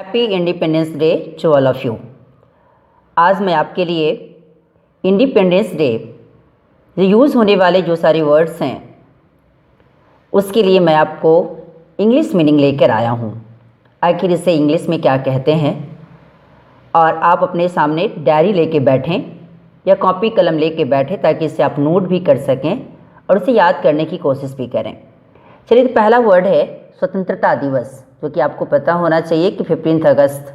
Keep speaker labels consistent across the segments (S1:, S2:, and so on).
S1: Happy independence day to all of you. आज मैं आपके लिए इंडिपेंडेंस डे यूज़ होने वाले जो सारे वर्ड्स हैं उसके लिए मैं आपको इंग्लिश मीनिंग लेकर आया हूँ। आखिर इसे इंग्लिश में क्या कहते हैं, और आप अपने सामने डायरी लेके बैठें या कॉपी कलम लेके बैठें ताकि इसे आप नोट भी कर सकें और उसे याद करने की कोशिश भी करें। चलिए, तो पहला वर्ड है स्वतंत्रता दिवस, जो कि आपको पता होना चाहिए कि 15 अगस्त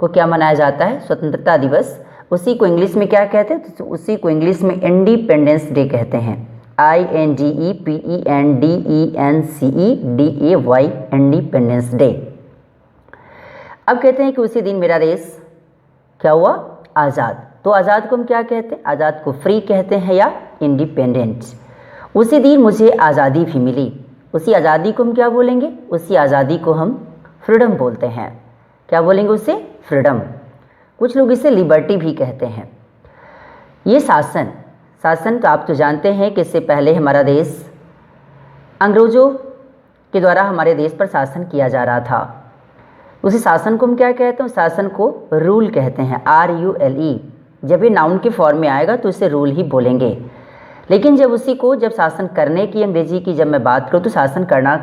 S1: को क्या मनाया जाता है, स्वतंत्रता दिवस। उसी को इंग्लिश में क्या कहते हैं, तो उसी को इंग्लिश में इंडिपेंडेंस डे कहते हैं। INDEPENDENCEDAY, independence day. अब कहते हैं कि उसी दिन मेरा देश क्या हुआ, आज़ाद। तो आज़ाद को हम क्या कहते हैं, आज़ाद को फ्री कहते हैं या इंडिपेंडेंट। उसी दिन मुझे आज़ादी भी मिली, उसी आज़ादी को हम क्या बोलेंगे, उसी आज़ादी को हम फ्रीडम बोलते हैं। क्या बोलेंगे उसे, फ्रीडम। कुछ लोग इसे लिबर्टी भी कहते हैं। ये शासन तो आप तो जानते हैं कि इससे पहले हमारा देश अंग्रेज़ों के द्वारा हमारे देश पर शासन किया जा रहा था। उसी शासन को हम क्या कहते हैं, शासन को रूल कहते हैं, RULE। जब ये नाउन के फॉर्म में आएगा तो इसे रूल ही बोलेंगे। लेकिन जब शासन करने की अंग्रेजी की जब मैं बात करूँ तो शासन करना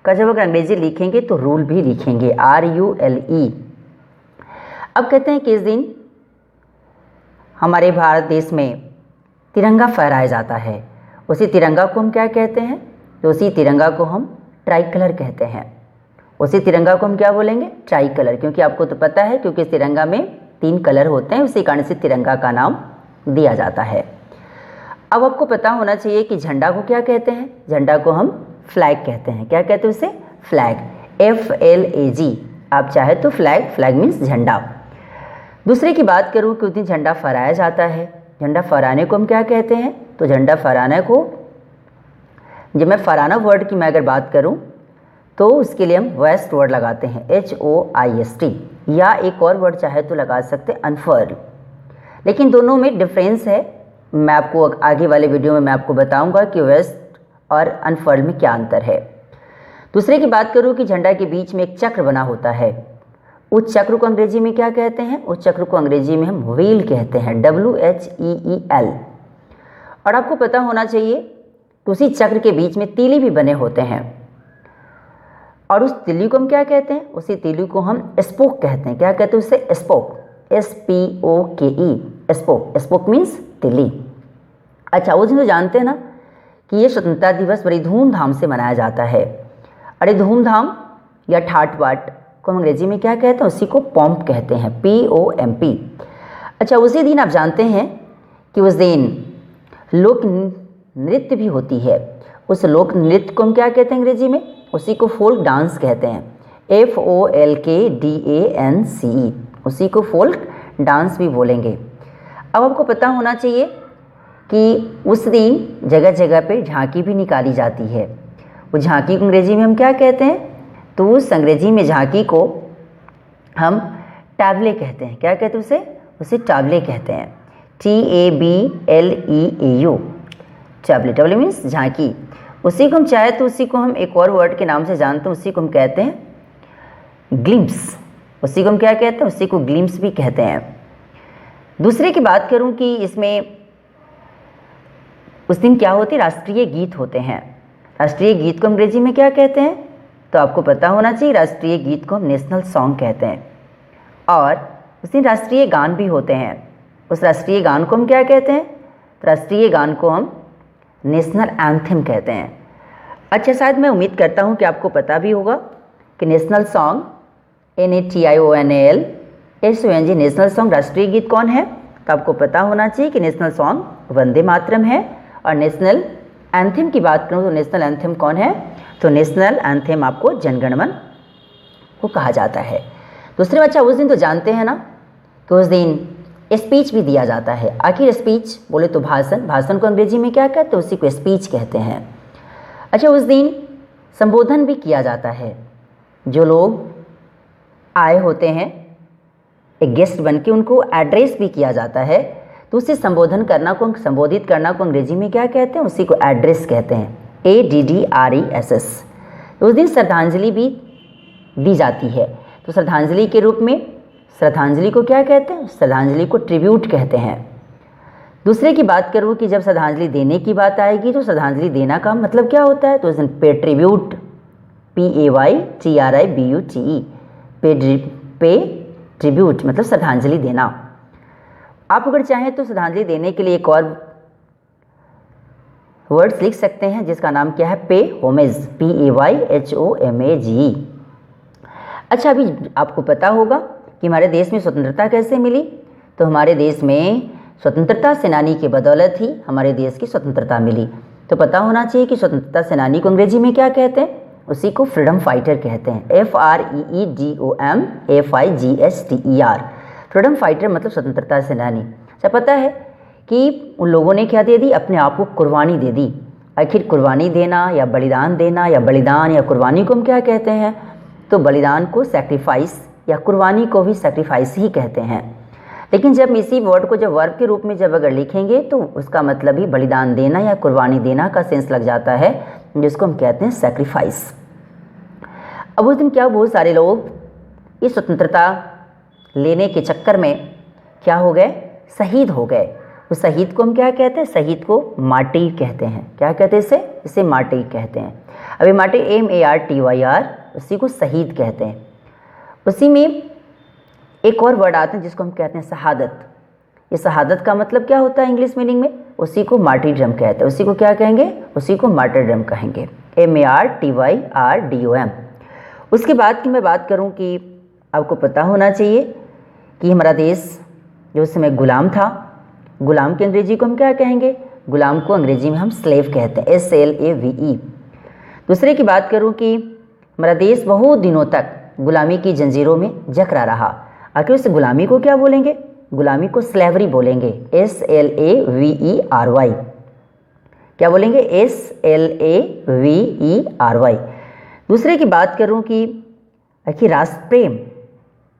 S1: का जब अगर अंग्रेजी लिखेंगे तो रूल भी लिखेंगे, RULE। अब कहते हैं कि इस दिन हमारे भारत देश में तिरंगा फहराया जाता है। उसी तिरंगा को हम क्या कहते हैं, तो उसी तिरंगा को हम ट्राई कलर कहते हैं। उसी तिरंगा को हम क्या बोलेंगे, ट्राई कलर, क्योंकि आपको तो पता है क्योंकि इस तिरंगा में 3 कलर होते हैं, उसी कारण से तिरंगा का नाम दिया जाता है। अब आपको पता होना चाहिए कि झंडा को क्या कहते हैं, झंडा को हम फ्लैग कहते हैं। क्या कहते हैं उसे, फ्लैग, FLAG। आप चाहे तो फ्लैग मीन्स झंडा। दूसरे की बात करूँ कि उस दिन झंडा फहराया जाता है। झंडा फहराने को हम क्या कहते हैं, तो झंडा फहराने को, जब मैं फहराना वर्ड की मैं अगर बात करूँ तो उसके लिए हम वेस्ट वर्ड लगाते हैं, HOIST, या एक और वर्ड चाहे तो लगा सकते हैं, अनफर्ल। लेकिन दोनों में डिफरेंस है। मैं आपको आगे वाले वीडियो में मैं आपको बताऊंगा कि वेस्ट और अनफर्ल में क्या अंतर है। दूसरे की बात करूं कि झंडा के बीच में एक चक्र बना होता है। उस चक्र को अंग्रेजी में क्या कहते हैं, उस चक्र को अंग्रेजी में हम व्हील कहते हैं, WHEEL। और आपको पता होना चाहिए कि उसी चक्र के बीच में तीली भी बने होते हैं, और उस तीली को हम क्या कहते हैं, उसी तीली को हम स्पोक कहते हैं। क्या कहते हैं उसे, spoke, SPOKE, spoke. Spoke means तीली। अच्छा, उस दिन तो जानते हैं ना कि ये स्वतंत्रता दिवस बड़ी धूमधाम से मनाया जाता है। अरे धूमधाम या ठाट बाट को हम अंग्रेजी में क्या कहते हैं, उसी को पॉम्प कहते हैं, POMP। अच्छा, उसी दिन आप जानते हैं कि उस दिन लोक नृत्य भी होती है। उस लोक नृत्य को हम क्या कहते हैं अंग्रेजी में, उसी को फोल्क डांस कहते हैं, FOLKDANCE। उसी को फोल्क डांस भी बोलेंगे। अब आपको पता होना चाहिए कि उस दिन जगह जगह पे झांकी भी निकाली जाती है। वो झांकी को अंग्रेजी में हम क्या कहते हैं, तो उस अंग्रेजी में झांकी को हम टैबले कहते हैं। क्या कहते हैं उसे टैबले कहते हैं, TABLEAU, टैबले मीन्स झांकी। उसी को हम चाहे तो उसी को हम एक और वर्ड के नाम से जानते हैं, उसी को हम कहते हैं ग्लिम्स। उसी को हम क्या कहते हैं, उसी को ग्लिम्स भी कहते हैं। दूसरे की बात करूं कि इसमें उस दिन क्या होती है, राष्ट्रीय गीत होते हैं। राष्ट्रीय गीत को अंग्रेजी में क्या कहते हैं, तो आपको पता होना चाहिए राष्ट्रीय गीत को हम नेशनल सॉन्ग कहते हैं। और उस दिन राष्ट्रीय गान भी होते हैं। उस राष्ट्रीय गान को हम क्या कहते हैं, तो राष्ट्रीय गान को हम नेशनल एंथम कहते हैं। अच्छा, शायद मैं उम्मीद करता हूँ कि आपको पता भी होगा कि national song NATIONALSONG, national song राष्ट्रीय गीत कौन है, तो आपको पता होना चाहिए कि नेशनल सॉन्ग वंदे मातरम है। और नेशनल एंथम की बात करूं तो नेशनल एंथम कौन है, तो नेशनल एंथम आपको जनगणमन को कहा जाता है। दूसरे बच्चा, उस दिन तो जानते हैं ना कि उस दिन स्पीच भी दिया जाता है। आखिर स्पीच बोले तो भाषण को अंग्रेजी में क्या कहते हैं, उसी को स्पीच कहते हैं। अच्छा, उस दिन संबोधन भी किया जाता है। जो लोग आए होते हैं एक गेस्ट बन के, उनको एड्रेस भी किया जाता है। तो उसे संबोधित करना को अंग्रेजी में क्या कहते हैं, उसी को एड्रेस कहते हैं, ADDRESS। उस दिन श्रद्धांजलि भी दी जाती है। तो श्रद्धांजलि के रूप में श्रद्धांजलि को क्या कहते हैं? श्रद्धांजलि को ट्रिब्यूट कहते हैं। दूसरे की बात करूँ कि जब श्रद्धांजलि देने की बात आएगी तो श्रद्धांजलि देना का मतलब क्या होता है? तो पे ट्रिब्यूट, PAYTRIBUTE, पे ट्रिब्यूट मतलब श्रद्धांजलि देना। आप अगर चाहें तो श्रद्धांजलि देने के लिए एक और वर्ड्स लिख सकते हैं जिसका नाम क्या है? पे होमेज, PAYHOMAGE। अच्छा, अभी आपको पता होगा कि हमारे देश में स्वतंत्रता कैसे मिली? तो हमारे देश में स्वतंत्रता सेनानी की बदौलत ही हमारे देश की स्वतंत्रता मिली। तो पता होना चाहिए कि स्वतंत्रता सेनानी को अंग्रेजी में क्या कहते हैं? उसी को फ्रीडम फाइटर कहते हैं, FREEDOM फ्रीडम फाइटर मतलब स्वतंत्रता सेनानी। अच्छा, पता है कि उन लोगों ने क्या दे दी? अपने आप को कुर्बानी दे दी। आखिर कुर्बानी देना या बलिदान देना या बलिदान या कुर्बानी को हम क्या कहते हैं? तो बलिदान को सैक्रिफाइस या कुर्बानी को भी सैक्रिफाइस ही कहते हैं। लेकिन जब इसी वर्ड को जब वर्ब के रूप में जब अगर लिखेंगे तो उसका मतलब ही बलिदान देना या कुर्बानी देना का सेंस लग जाता है, जिसको हम कहते हैं सैक्रिफाइस। अब उस दिन क्या बहुत सारे लोग इस स्वतंत्रता लेने के चक्कर में क्या हो गए? शहीद हो गए। उस शहीद को हम क्या कहते हैं? शहीद को मार्टिर कहते हैं। क्या कहते हैं इसे? इसे मार्टिर कहते हैं। अभी मार्टिर MARTYR, उसी को शहीद कहते हैं। उसी में एक और वर्ड आते हैं जिसको हम कहते हैं शहादत। ये शहादत का मतलब क्या होता है इंग्लिश मीनिंग में? उसी को मार्टिरडम कहते हैं। उसी को क्या कहेंगे? उसी को मार्टिरडम कहेंगे, MARTYRDOM। उसके बाद की मैं बात करूं कि आपको पता होना चाहिए कि हमारा देश जो उस समय गुलाम था, गुलाम की अंग्रेजी को हम क्या कहेंगे? गुलाम को अंग्रेजी में हम स्लेव कहते हैं, SLAVE। दूसरे की बात करूं कि हमारा देश बहुत दिनों तक गुलामी की जंजीरों में जकड़ा रहा। आखिर उस गुलामी को क्या बोलेंगे? गुलामी को स्लेवरी बोलेंगे, SLAVERY। क्या बोलेंगे? SLAVERY। दूसरे की बात करूं कि आखिर राष्ट्र प्रेम,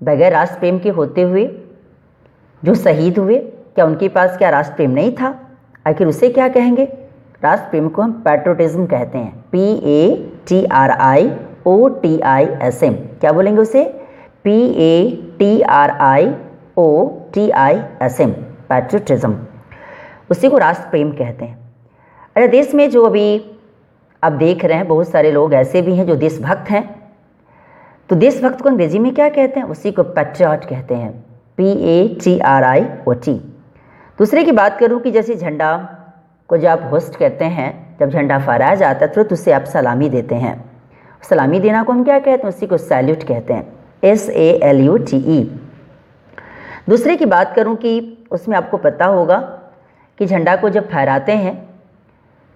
S1: बगैर राष्ट्र प्रेम के होते हुए जो शहीद हुए, क्या उनके पास क्या राष्ट्र प्रेम नहीं था? आखिर उसे क्या कहेंगे? राष्ट्र प्रेम को हम पैट्रियोटिज्म कहते हैं, PATRIOTISM। क्या बोलेंगे उसे? PATRIOTISM, patriotism. उसी को राष्ट्र प्रेम कहते हैं। अरे देश में जो अभी आप देख रहे हैं बहुत सारे लोग ऐसे भी हैं जो देशभक्त हैं, तो देशभक्त को अंग्रेजी में क्या कहते हैं? उसी को पैट्रियट कहते हैं, PATRIOT। दूसरे की बात करूं कि जैसे झंडा को जब आप होस्ट करते हैं, जब झंडा फहराया जाता है तुरंत उससे आप सलामी देते हैं। सलामी देना को हम क्या कहते हैं? उसी को सैल्यूट कहते हैं, SALUTE। दूसरे की बात करूं कि उसमें आपको पता होगा कि झंडा को जब फहराते हैं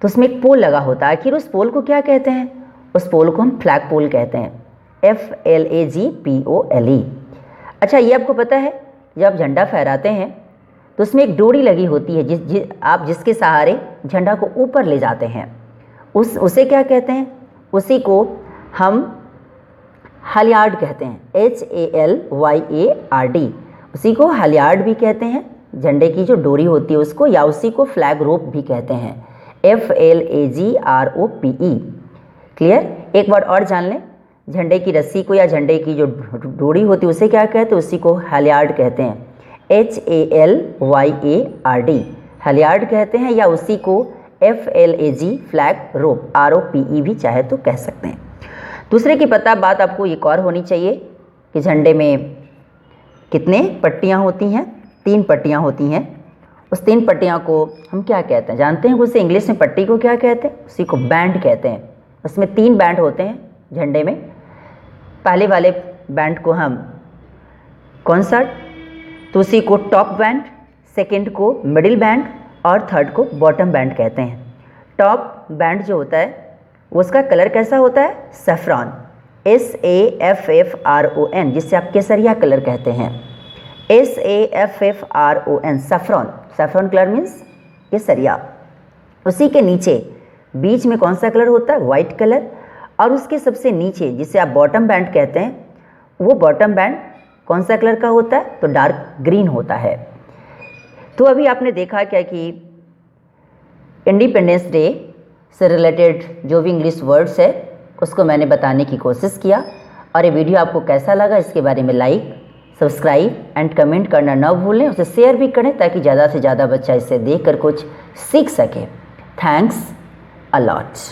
S1: तो उसमें एक पोल लगा होता है। आखिर उस पोल को क्या कहते हैं? उस पोल को हम फ्लैग पोल कहते हैं, FLAGPOLE। अच्छा, ये आपको पता है जब झंडा फहराते हैं तो उसमें एक डोरी लगी होती है आप जिसके सहारे झंडा को ऊपर ले जाते हैं, उसे क्या कहते हैं? उसी को हम हलियार्ड कहते हैं, HALYARD। उसी को हलियार्ड भी कहते हैं, झंडे की जो डोरी होती है उसको, या उसी को फ्लैग रोप भी कहते हैं, FLAGROPE। क्लियर? एक वर्ड और जान लें, झंडे की रस्सी को या झंडे की जो डोरी होती है उसे क्या कहते हैं? उसी को हलियार्ड कहते हैं, HALYARD, हलियार्ड कहते हैं, या उसी को FLAG फ्लैग रोप ROPE भी चाहे तो कह सकते हैं। दूसरे की पता बात आपको एक और होनी चाहिए कि झंडे में कितने पट्टियाँ होती हैं? 3 पट्टियाँ होती हैं। उस 3 पट्टियाँ को हम क्या कहते हैं? जानते हैं उसे इंग्लिश में पट्टी को क्या कहते हैं? उसी को बैंड कहते हैं। उसमें 3 बैंड होते हैं झंडे में। पहले वाले बैंड को हम कौन सा? तो उसी को टॉप बैंड, सेकंड को मिडिल बैंड और थर्ड को बॉटम बैंड कहते हैं। टॉप बैंड जो होता है उसका कलर कैसा होता है? सैफ्रॉन, SAFFRON, जिससे आप केसरिया कलर कहते हैं, SAFFRON, saffron. Saffron colour means केसरिया। उसी के नीचे बीच में कौन सा कलर होता है? White colour. और उसके सबसे नीचे जिसे आप बॉटम बैंड कहते हैं, वो बॉटम बैंड कौन सा कलर का होता है? तो डार्क ग्रीन होता है। तो अभी आपने देखा क्या कि इंडिपेंडेंस डे से रिलेटेड जो भी इंग्लिश वर्ड्स है उसको मैंने बताने की कोशिश किया, और ये वीडियो आपको कैसा लगा इसके बारे में लाइक, सब्सक्राइब एंड कमेंट करना न भूलें। उसे शेयर भी करें ताकि ज़्यादा से ज़्यादा बच्चा इसे देखकर कुछ सीख सके। Thanks a lot.